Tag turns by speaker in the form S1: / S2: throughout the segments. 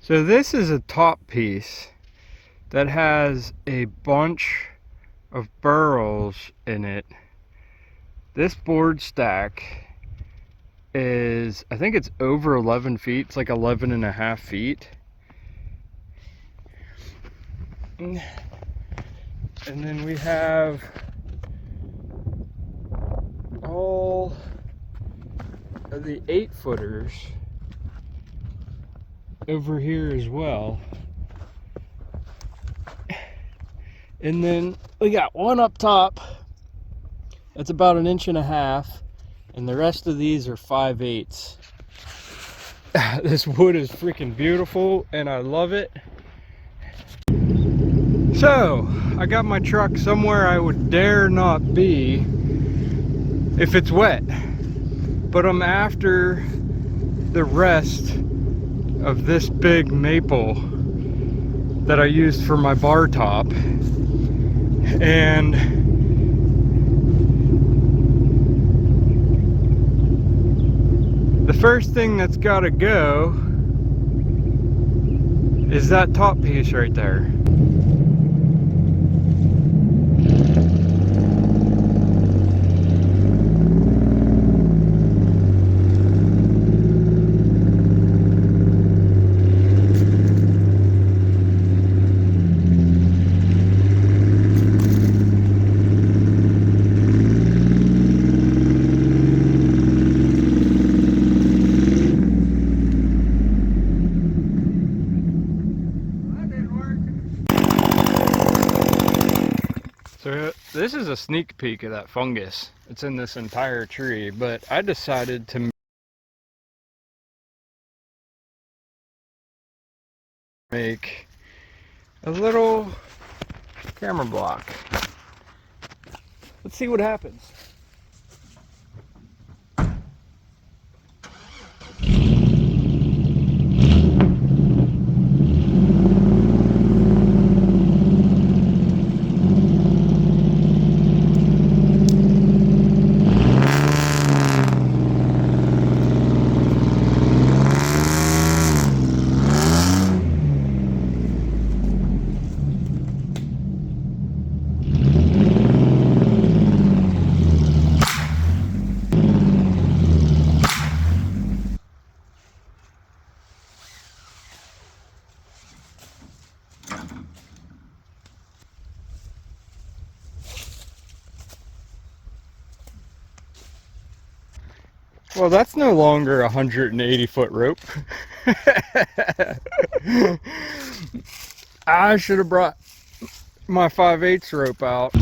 S1: So this is a top piece that has a bunch of burrows in it. This board stack is, I think it's over 11 feet. It's like 11 and a half feet. And then we have all of the 8-footers over here as well. And then we got one up top that's about 1.5 inches, and the rest of these are 5/8. This wood is freaking beautiful and I love it. So I got my truck somewhere I would dare not be if it's wet, but I'm after the rest of this big maple that I used for my bar top. And the first thing that's got to go is that top piece right there. So this is a sneak peek of that fungus. It's in this entire tree, but I decided to make a little camera block. Let's see what happens. Well, that's no longer a 180-foot rope. I should have brought my 5/8 rope out.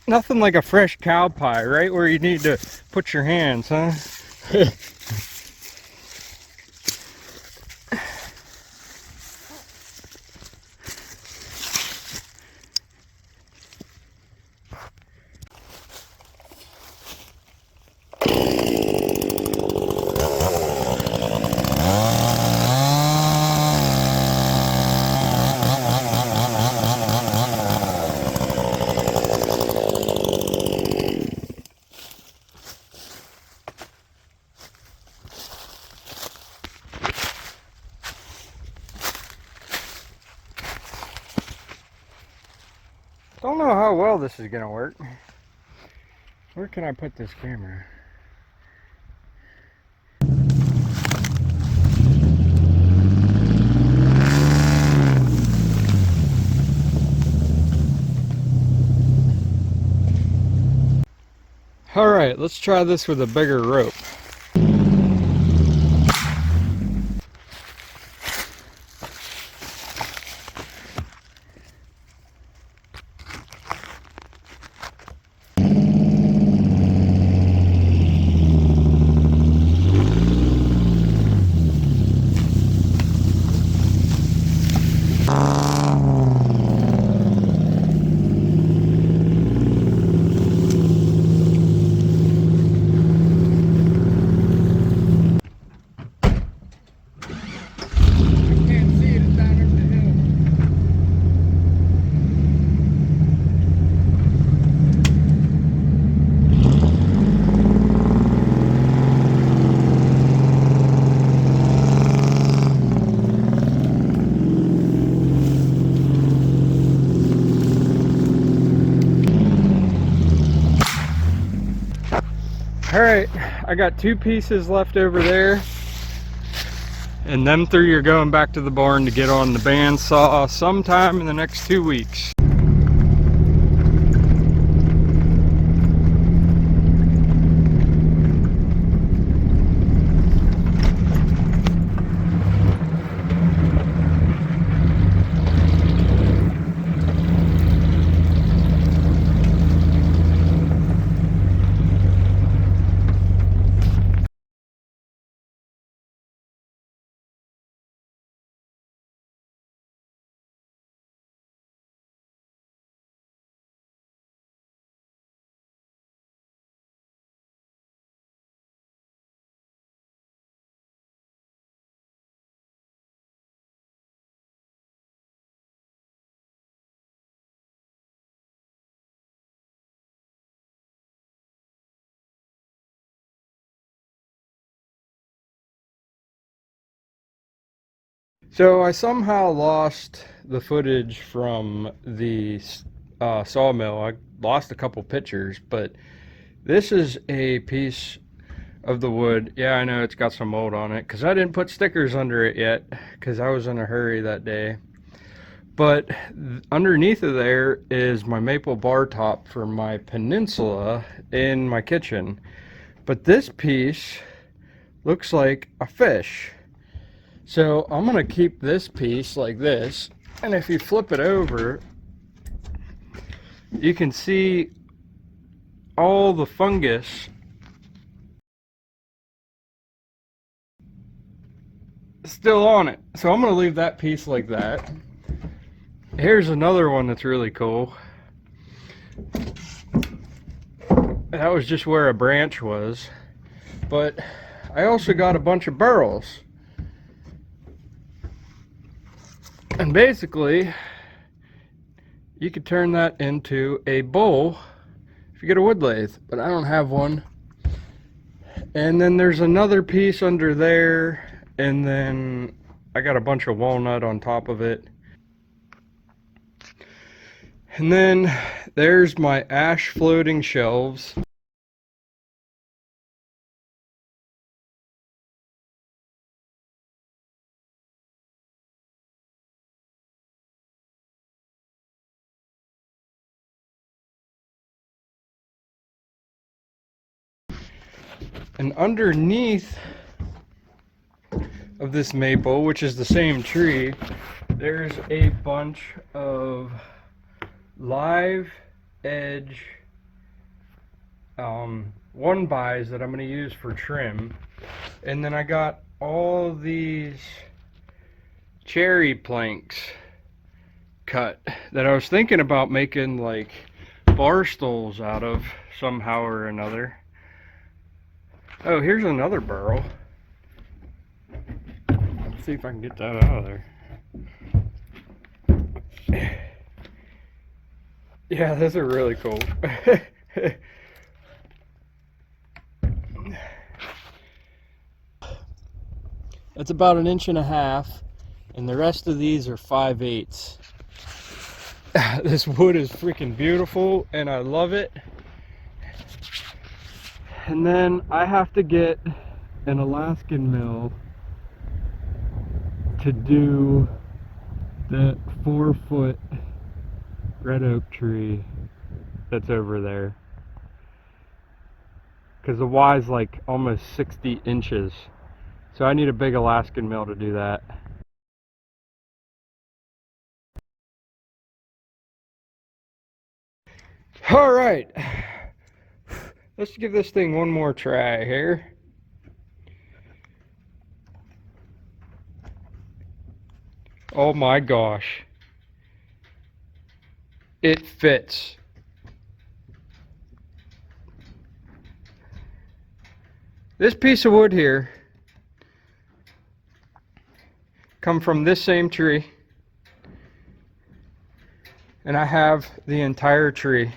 S1: Nothing like a fresh cow pie, right? Where you need to put your hands, huh? Don't know how well this is gonna work. Where can I put this camera? All right, let's try this with a bigger rope. All right, I got 2 pieces left over there, and them 3 are going back to the barn to get on the bandsaw sometime in the next 2 weeks. So I somehow lost the footage from the sawmill. I lost a couple pictures, but this is a piece of the wood. Yeah, I know it's got some mold on it because I didn't put stickers under it yet because I was in a hurry that day. But underneath of there is my maple bar top for my peninsula in my kitchen. But this piece looks like a fish. So I'm gonna keep this piece like this, and if you flip it over, you can see all the fungus still on it. So I'm gonna leave that piece like that. Here's another one that's really cool. That was just where a branch was, but I also got a bunch of burls. And basically, you could turn that into a bowl if you get a wood lathe, but I don't have one. And then there's another piece under there, and then I got a bunch of walnut on top of it. And then there's my ash floating shelves. And underneath of this maple, which is the same tree, there's a bunch of live edge 1-bys that I'm going to use for trim. And then I got all these cherry planks cut that I was thinking about making like bar stools out of somehow or another. Oh, here's another burl. Let's see if I can get that out of there. Yeah, those are really cool. That's about 1.5 inches, and the rest of these are 5/8. This wood is freaking beautiful, and I love it. And then I have to get an Alaskan mill to do the 4-foot red oak tree that's over there, because the Y is like almost 60 inches, so I need a big Alaskan mill to do that. All right, let's give this thing one more try here. Oh my gosh. It fits. This piece of wood here come from this same tree, and I have the entire tree.